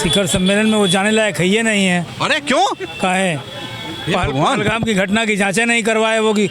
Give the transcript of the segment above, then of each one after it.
शिखर सम्मेलन में वो जाने लायक है ये नहीं है। अरे क्यों? काहे? पहलगाम की घटना की जांचें नहीं करवाए, वो की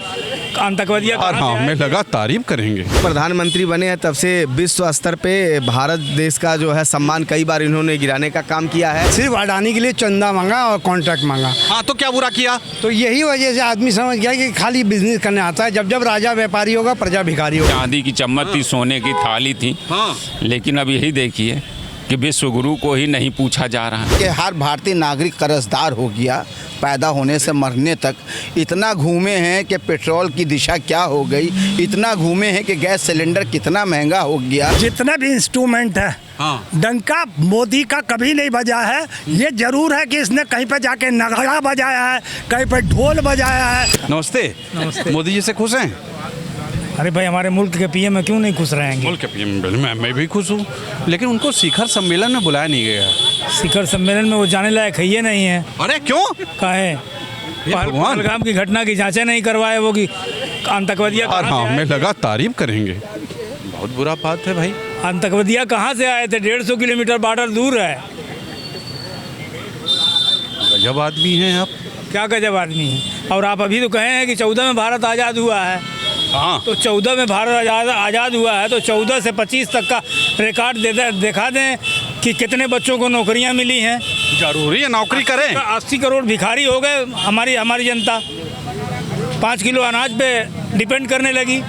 आतंकवादियाँ। हाँ, हमें लगा तारीफ करेंगे। प्रधानमंत्री बने हैं तब से विश्व स्तर पे भारत देश का जो है सम्मान कई बार इन्होंने गिराने का काम किया है। सिर्फ अडानी के लिए चंदा मांगा और कॉन्ट्रैक्ट मांगा। हाँ, तो क्या बुरा किया? तो यही वजह से आदमी समझ गया कि खाली बिजनेस करने आता है। जब जब राजा व्यापारी होगा प्रजा भिखारी होगा। चांदी की चम्मच थी, सोने की थाली थी। हाँ। लेकिन अब यही देखिए कि विश्व गुरु को ही नहीं पूछा जा रहा है कि हर भारतीय नागरिक कर्जदार हो गया, पैदा होने से मरने तक। इतना घूमे हैं कि पेट्रोल की दिशा क्या हो गई, इतना घूमे हैं कि गैस सिलेंडर कितना महंगा हो गया। जितना भी इंस्ट्रूमेंट है, हाँ। डंका मोदी का कभी नहीं बजा है। ये जरूर है कि इसने कहीं पे जाके नगाड़ा बजाया है, कहीं पे ढोल बजाया है। नमस्ते। मोदी जी से खुश हैं? अरे भाई, हमारे मुल्क के पीएम में क्यों नहीं खुश रहेंगे? मुल्क के पीएम मैं भी खुश हूँ, लेकिन उनको शिखर सम्मेलन में बुलाया नहीं गया। शिखर सम्मेलन में वो जाने लायक है ये नहीं है। अरे क्यों? काहे? पहलगाम की घटना की जांचें नहीं करवाए, वो की आतंकवादियाँ। हाँ, हमें लगा तारीफ करेंगे। बहुत बुरा बात है भाई। आतंकवादियाँ कहाँ से आए थे? 150 किलोमीटर बॉर्डर दूर है। गजब आदमी हैं आप। क्या गजब आदमी है। और आप अभी तो कहे हैं कि 14 में भारत आज़ाद हुआ है। हाँ, तो 14 में भारत आज़ाद हुआ है, तो 14 से 25 तक का रिकॉर्ड दिखा दें कि कितने बच्चों को नौकरियां मिली हैं। जरूरी है नौकरी करें। 80 करोड़ भिखारी हो गए हमारी जनता। 5 किलो अनाज पे डिपेंड करने लगी।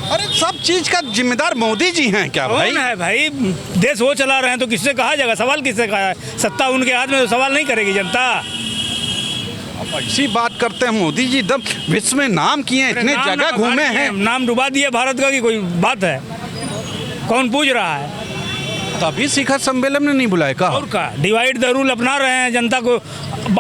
अरे सब चीज का जिम्मेदार मोदी जी हैं क्या भाई? कौन है भाई? देश वो चला रहे हैं तो किससे कहा जाएगा? सवाल किससे कहा है? सत्ता उनके हाथ में, तो सवाल नहीं करेगी जनता। ऐसी बात करते हैं मोदी जी, दम विश्व में नाम किए हैं, इतने जगह घूमे हैं। नाम डुबा दिए भारत का, कि कोई बात है? कौन पूछ रहा है? तभी शिखर सम्मेलन में नहीं बुलाए का? और का डिवाइड द रूल अपना रहे हैं, जनता को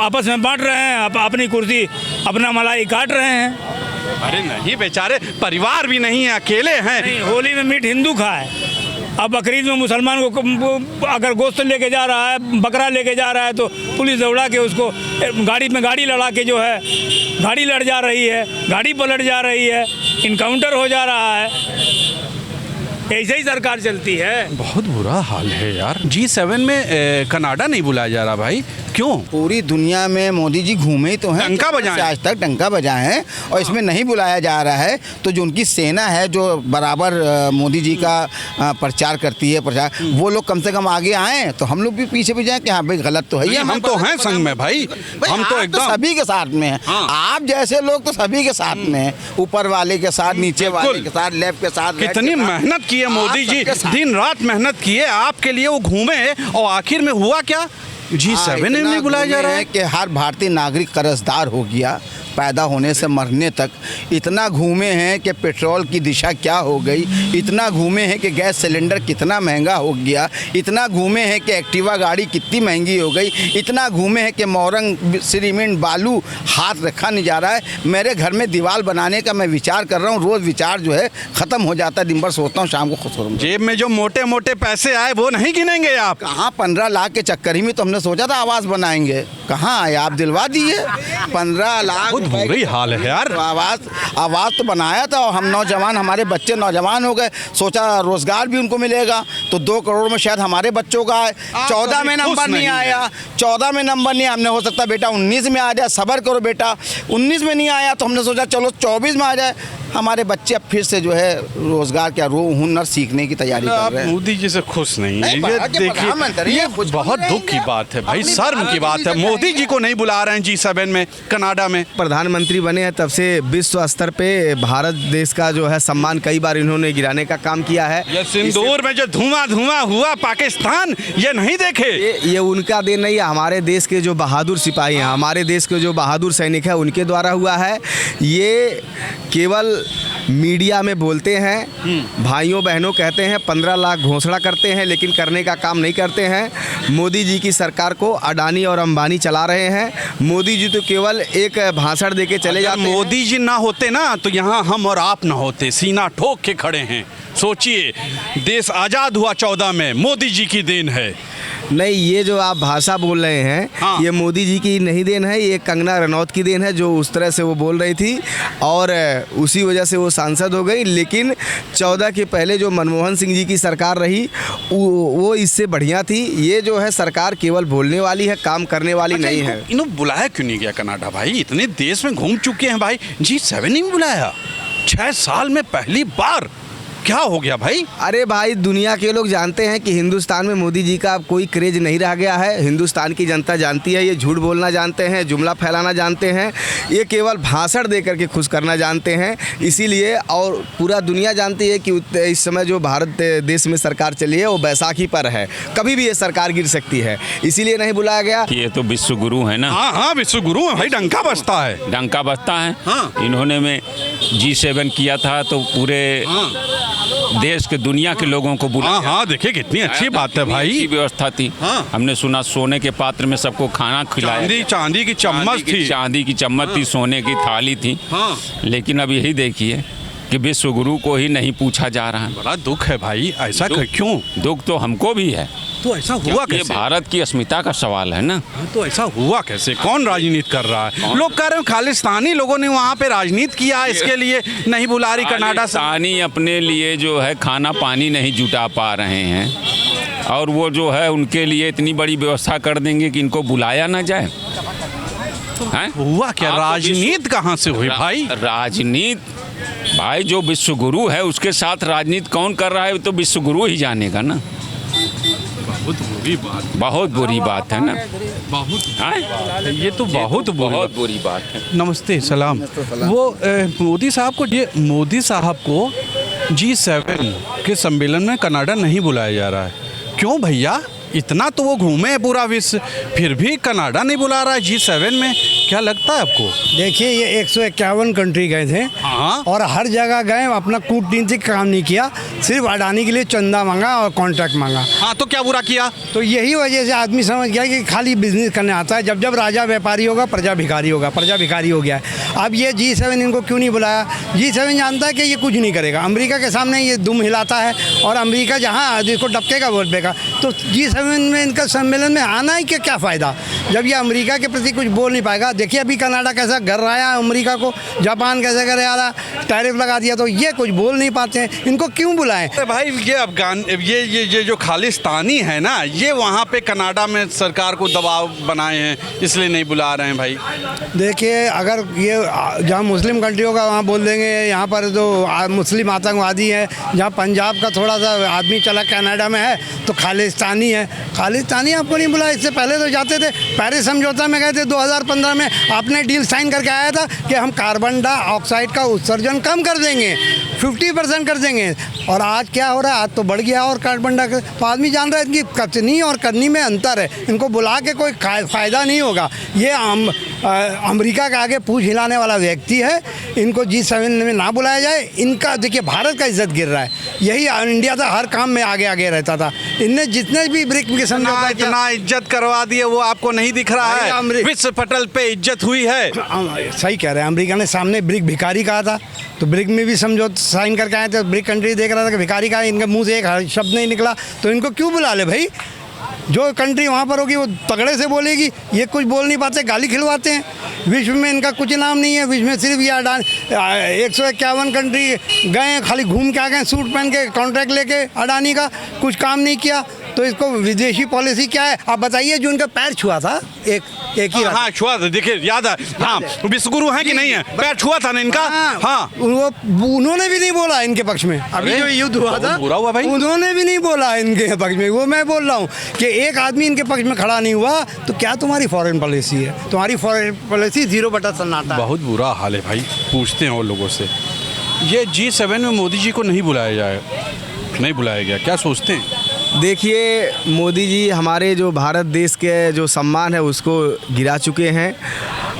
आपस में बांट रहे हैं, अपनी कुर्सी अपना मलाई काट रहे हैं। अरे नहीं, बेचारे परिवार भी नहीं है, अकेले हैं। नहीं, होली में मीट हिंदू खाए, अब बकरीद में मुसलमान को अगर गोश्त लेके जा रहा है, बकरा लेके जा रहा है, तो पुलिस दौड़ा के उसको गाड़ी में गाड़ी लड़ा के जो है, गाड़ी लड़ जा रही है, गाड़ी पलट जा रही है, इनकाउंटर हो जा रहा है। ऐसे ही सरकार चलती है। बहुत बुरा हाल है यार। G7 में कनाडा नहीं बुलाया जा रहा भाई, क्यों? पूरी दुनिया में मोदी जी घूमे ही तो हैं, डंका बजाएं। आज तक डंका बजाए हैं, और इसमें नहीं बुलाया जा रहा है। तो जो उनकी सेना है जो बराबर मोदी जी का प्रचार करती है, वो लोग कम से कम आगे आए, तो हम लोग भी पीछे भी जाएं कि हाँ भाई गलत तो है ये। हम तो हैं संग में भाई, हम तो एकदम सभी के साथ में हैं। हाँ। आप जैसे लोग तो सभी के साथ में हैं, ऊपर वाले के साथ, नीचे वाले के साथ, लेफ्ट के साथ। कितनी मेहनत की है मोदी जी, दिन रात मेहनत की है आपके लिए, वो घूमे, और आखिर में हुआ क्या? G7 में नहीं बुलाया जा रहा है कि हर भारतीय नागरिक कर्जदार हो गया, पैदा होने से मरने तक। इतना घूमे हैं कि पेट्रोल की दिशा क्या हो गई, इतना घूमे हैं कि गैस सिलेंडर कितना महंगा हो गया, इतना घूमे हैं कि एक्टिवा गाड़ी कितनी महंगी हो गई, इतना घूमे हैं कि मोरंग सीमेंट बालू हाथ रखा नहीं जा रहा है। मेरे घर में दीवार बनाने का मैं विचार कर रहा हूँ, रोज़ विचार जो है ख़त्म हो जाता है। दिन भर सोचता हूँ, शाम को खुश हो। जेब में जो मोटे मोटे पैसे आए वो नहीं गिनेंगे आप? कहाँ 15 लाख के चक्कर ही में तो हमने सोचा था आवास बनाएंगे, कहाँ आए आप? दिलवा दिए 15 लाख। बुरी हाल है यार। आवाज तो बनाया था, और हम नौजवान, हमारे बच्चे नौजवान हो गए, सोचा रोजगार भी उनको मिलेगा, तो 2 करोड़ में शायद हमारे बच्चों का है। 14 में नंबर नहीं आया, 14 में नंबर नहीं, हमने हो सकता बेटा 19 में आ जाए, सब्र करो बेटा। 19 में नहीं आया तो हमने सोचा चलो 24 में आ जाए। हमारे बच्चे अब फिर से जो है रोजगार क्या हुनर सीखने की तैयारी कर रहे हैं। मोदी जी से खुश नहीं है, ये देखिए, ये बहुत दुख की बात है भाई, शर्म की बात है। मोदी जी को नहीं बुला रहे हैं G7 में, कनाडा में। प्रधानमंत्री बने हैं तब से विश्व स्तर पे भारत देश का जो है सम्मान कई बार इन्होंने गिराने का काम किया है। ये सिंदूर में जो धुआं हुआ पाकिस्तान, ये नहीं देखे? ये उनका दिन नहीं है, हमारे देश के जो बहादुर सिपाही हैं, हमारे देश के जो बहादुर सैनिक हैं, उनके द्वारा हुआ है। ये केवल मीडिया में बोलते हैं, भाइयों बहनों कहते हैं, 15 लाख घोषणा करते हैं, लेकिन करने का काम नहीं करते हैं। मोदी जी की सरकार को अडानी और अंबानी चला रहे हैं। मोदी जी तो केवल एक भाषण देके चले जाते हैं। मोदी जी ना होते ना तो यहाँ हम और आप ना होते, सीना ठोक के खड़े हैं। सोचिए, देश आज़ाद हुआ 14 में, मोदी जी की देन है। नहीं, ये जो आप भाषा बोल रहे हैं, हाँ। ये मोदी जी की नहीं देन है, ये कंगना रनौत की देन है, जो उस तरह से वो बोल रही थी और उसी वजह से वो सांसद हो गई। लेकिन 14 के पहले जो मनमोहन सिंह जी की सरकार रही वो इससे बढ़िया थी। ये जो है सरकार केवल बोलने वाली है, काम करने वाली नहीं है। इन्होंने बुलाया क्यों नहीं गया कनाडा भाई? इतने देश में घूम चुके हैं भाई, G7 नहीं बुलाया? 6 साल में पहली बार, क्या हो गया भाई? अरे भाई, दुनिया के लोग जानते हैं कि हिंदुस्तान में मोदी जी का अब कोई क्रेज नहीं रह गया है। हिंदुस्तान की जनता जानती है, ये झूठ बोलना जानते हैं, जुमला फैलाना जानते हैं, ये केवल भाषण दे करके खुश करना जानते हैं। इसीलिए और पूरा दुनिया जानती है कि इस समय जो भारत देश में सरकार चली है वो बैसाखी पर है, कभी भी ये सरकार गिर सकती है, इसीलिए नहीं बुलाया गया। ये तो विश्व गुरु है ना। हाँ हाँ, विश्व गुरु है भाई, डंका बजता है। डंका बजता है। हाँ। इन्होंने में G7 किया था तो पूरे देश के दुनिया के लोगों को बुलाया। हाँ हाँ, देखिए कितनी अच्छी बात है भाई। अच्छी व्यवस्था थी। हाँ। हमने सुना सोने के पात्र में सबको खाना खिलाया। चांदी की चम्मच थी। चांदी की चम्मच थी, सोने की थाली थी। हाँ। लेकिन अब यही देखिए कि विश्व गुरु को ही नहीं पूछा जा रहा है। बड़ा दुख है भाई, ऐसा क्यों? दुख तो हमको भी है। तो ऐसा हुआ क्योंकि ये कैसे? भारत की अस्मिता का सवाल है ना। तो ऐसा हुआ कैसे? कौन राजनीति कर रहा है? लोग कह रहे हैं खालिस्तानी लोगों ने वहाँ पे राजनीति किया, इसके लिए नहीं बुला रही कनाडा से। खालिस्तानी अपने लिए जो है खाना पानी नहीं जुटा पा रहे हैं और वो जो है उनके लिए इतनी बड़ी व्यवस्था कर देंगे कि इनको बुलाया ना जाए। हैं? हुआ क्या? आप तो राजनीति कहाँ से हुई भाई? राजनीति भाई, जो विश्व गुरु है उसके साथ राजनीति कौन कर रहा है तो विश्व गुरु ही जानेगा ना। बहुत बुरी बात, बहुत बुरी बात है ना। बहुत, ये तो बहुत बुरी बात है। नमस्ते, सलाम। वो मोदी साहब को, ये मोदी साहब को G7 के सम्मेलन में कनाडा नहीं बुलाया जा रहा है, क्यों भैया? इतना तो वो घूमे हैं पूरा विश्व, फिर भी कनाडा नहीं बुला रहा है G7 में, क्या लगता है आपको? देखिए, ये 151 कंट्री गए थे। हाँ। और हर जगह गए, अपना कूटनीतिक काम नहीं किया, सिर्फ अडानी के लिए चंदा मांगा और कॉन्ट्रैक्ट मांगा। हाँ, तो क्या बुरा किया? तो यही वजह से आदमी समझ गया कि खाली बिजनेस करने आता है। जब जब राजा व्यापारी होगा प्रजा भिखारी होगा, प्रजा भिखारी हो गया है। अब ये G7 इनको क्यों नहीं बुलाया? G7 जानता है कि ये कुछ नहीं करेगा, अमेरिका के सामने ये दुम हिलाता है और अमेरिका जहाँ इसको डबकेगा वोट देगा। तो G7 में इनका सम्मेलन में आना ही क्या फ़ायदा जब ये अमेरिका के प्रति कुछ बोल नहीं पाएगा। देखिए अभी कनाडा कैसा कर रहा है अमेरिका को, जापान कैसे कर रहा है, टैरिफ लगा दिया, तो ये कुछ बोल नहीं पाते हैं, इनको क्यों बुलाएं? अरे भाई, ये अफगान ये जो खालिस्तानी है ना, ये वहाँ पे कनाडा में सरकार को दबाव बनाए हैं, इसलिए नहीं बुला रहे हैं भाई। देखिए, अगर ये जहाँ मुस्लिम कंट्री होगा वहाँ बोल देंगे, यहाँ पर जो मुस्लिम आतंकवादी है, जहाँ पंजाब का थोड़ा सा आदमी चला कनाडा में है तो खालिस्तानी है। खालिस्तानी आपको नहीं बुलाया, इससे पहले तो जाते थे। पेरिस समझौता में गए थे 2015 में, आपने डील साइन करके आया था कि हम कार्बन डाइऑक्साइड का उत्सर्जन कम कर देंगे, 50% कर देंगे। और आज क्या हो रहा है? आज तो बढ़ गया और कार्बन डाइऑक्साइड। तो आदमी जान रहा है कि कथनी और करनी में अंतर है, इनको बुला के कोई फ़ायदा नहीं होगा। ये अमेरिका के आगे पूछ हिलाने वाला व्यक्ति है, इनको G7 में ना बुलाया जाए। इनका देखिए भारत का इज्जत गिर रहा है, यही इंडिया था हर काम में आगे आगे रहता था। इनने जितने भी ब्रिक के समझौता इतना इज्जत करवा दिए, वो आपको नहीं दिख रहा है? विश्व पटल पे इज्जत हुई है। सही कह रहे हैं, अमेरिका ने सामने ब्रिक भिखारी कहा था, तो ब्रिक में भी समझौता साइन करके आए थे। ब्रिक कंट्री देख रहा था कि भिखारी कहा, इनके मुंह से एक शब्द नहीं निकला, तो इनको क्यों बुला ले भाई? जो कंट्री वहाँ पर होगी वो तगड़े से बोलेगी, ये कुछ बोल नहीं पाते, गाली खिलवाते हैं। विश्व में इनका कुछ नाम नहीं है, विश्व में सिर्फ ये 151 कंट्री गए, खाली घूम के आ गए, सूट पहन के, कॉन्ट्रैक्ट लेके, अडानी का कुछ काम नहीं किया। तो इसको विदेशी पॉलिसी क्या है आप बताइए? जो उनका पैर छुआ था एक ही रात। हाँ, छुआ था, देखिए याद है। हाँ, विश्व गुरु है कि नहीं है? पैर छुआ था ना इनका। हाँ, उन्होंने भी नहीं बोला इनके पक्ष में। अभी जो युद्ध हुआ था, बुरा हुआ भाई, उन्होंने भी नहीं बोला इनके पक्ष में। वो मैं बोल रहा हूँ कि एक आदमी इनके पक्ष में खड़ा नहीं हुआ, तो क्या तुम्हारी फॉरेन पॉलिसी है? तुम्हारी फॉरेन पॉलिसी 0 सन्नाटा। बहुत बुरा हाल है भाई। पूछते हैं और लोगों से, ये G7 में मोदी जी को नहीं बुलाया जाए, नहीं बुलाया गया, क्या सोचते हैं? देखिए, मोदी जी हमारे जो भारत देश के जो सम्मान है उसको गिरा चुके हैं।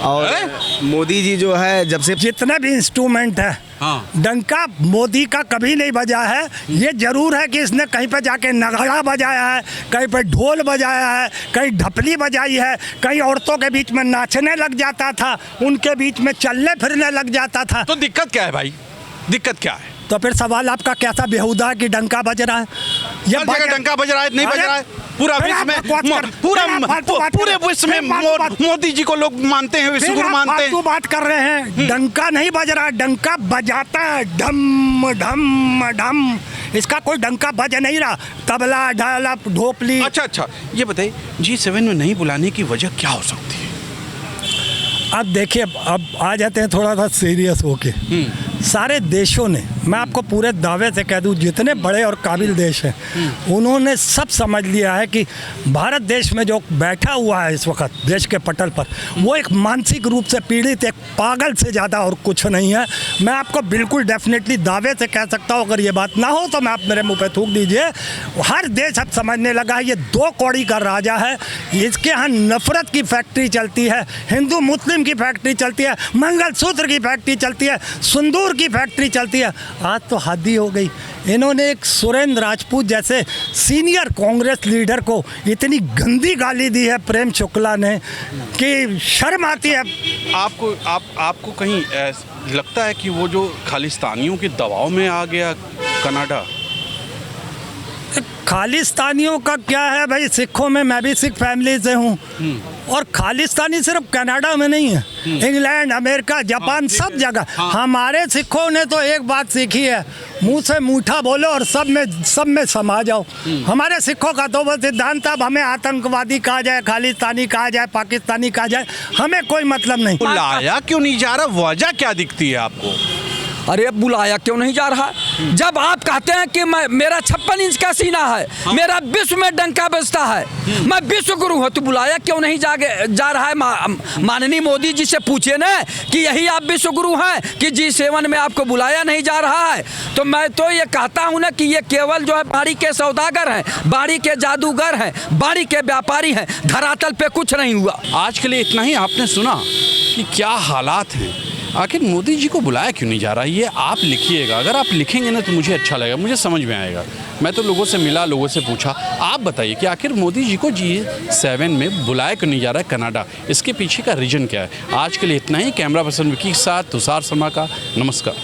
और मोदी जी जो है जब से जितने भी इंस्ट्रूमेंट है, हाँ, डंका मोदी का कभी नहीं बजा है। ये जरूर है कि इसने कहीं पे जाके नगाड़ा बजाया है, कहीं पे ढोल बजाया है, कहीं ढपली बजाई है, कहीं औरतों के बीच में नाचने लग जाता था, उनके बीच में चलने फिरने लग जाता था। तो दिक्कत क्या है भाई? दिक्कत क्या है? तो फिर सवाल आपका क्या था? बेहुदा कि डंका बज रहा है? हर जगह डंका बज रहा है, नहीं बज रहा है। पूरा विश्व में पूरे विश्व में मोदी जी को लोग मानते हैं, विश्व गुरु मानते हैं। बात कर रहे हैं, डंका नहीं बज रहा, डंका बजाता है, ढम ढम ढम। इसका कोई डंका बज नहीं रहा, तबला ढोलक ढोपली। अच्छा, ये बताइए G7 में नहीं बुलाने की वजह क्या हो सकती है? अब देखिए, अब आ जाते हैं थोड़ा सा सीरियस होके। सारे देशों ने, मैं आपको पूरे दावे से कह दूं, जितने बड़े और काबिल देश हैं, उन्होंने सब समझ लिया है कि भारत देश में जो बैठा हुआ है इस वक्त देश के पटल पर, वो एक मानसिक रूप से पीड़ित एक पागल से ज़्यादा और कुछ नहीं है। मैं आपको बिल्कुल डेफिनेटली दावे से कह सकता हूँ, अगर ये बात ना हो तो मैं आप मेरे मुँह पे थूक दीजिए। हर देश अब समझने लगा है ये 2 कौड़ी का राजा है, इसके यहाँ नफरत की फैक्ट्री चलती है, हिंदू मुस्लिम की फैक्ट्री चलती है, मंगलसूत्र की फैक्ट्री चलती है, सिंदूर की फैक्ट्री चलती है। आज तो हद ही हो गई। इन्होंने एक सुरेंद्र राजपूत जैसे सीनियर कांग्रेस लीडर को इतनी गंदी गाली दी है प्रेम शुक्ला ने कि शर्म आती है। आपको कहीं लगता है कि वो जो खालिस्तानियों के दबाव में आ गया कनाडा? खालिस्तानियों का क्या है भाई, सिखों में, मैं भी सिख फैमिली से हूँ, और खालिस्तानी सिर्फ कनाडा में नहीं है, इंग्लैंड, अमेरिका, जापान, सब जगह। हमारे सिखों ने तो एक बात सीखी है, मुंह से मूठा बोलो और सब में समा जाओ। हमारे सिखों का तो वो सिद्धांत, अब हमें आतंकवादी कहा जाए, खालिस्तानी कहा जाए, पाकिस्तानी कहा जाए, हमें कोई मतलब नहीं। बुलाया क्यों नहीं जा रहा, वजह क्या दिखती है आपको? अरे बुलाया क्यों नहीं जा रहा? जब आप कहते हैं कि मेरा 56 इंच का सीना है, मेरा विश्व में डंका बजता है, मैं विश्व गुरु हूँ, तो बुलाया क्यों नहीं जा रहा है? माननीय मोदी जी से पूछिए ना कि यही आप विश्व गुरु हैं कि G7 में आपको बुलाया नहीं जा रहा है। तो मैं तो ये कहता हूँ ना कि ये केवल जो है बाड़ी के सौदागर हैं, बाड़ी के जादूगर हैं, बाड़ी के व्यापारी हैं, धरातल पे कुछ नहीं हुआ। आज के लिए इतना ही। आपने सुना कि क्या हालात हैं, आखिर मोदी जी को बुलाया क्यों नहीं जा रहा? ये आप लिखिएगा, अगर आप लिखेंगे ना तो मुझे अच्छा लगेगा, मुझे समझ में आएगा। मैं तो लोगों से मिला, लोगों से पूछा। आप बताइए कि आखिर मोदी जी को G7 में बुलाया क्यों नहीं जा रहा है कनाडा? इसके पीछे का रीजन क्या है? आज के लिए इतना ही। कैमरा पर्सन विकी के साथ तुषार शर्मा का नमस्कार।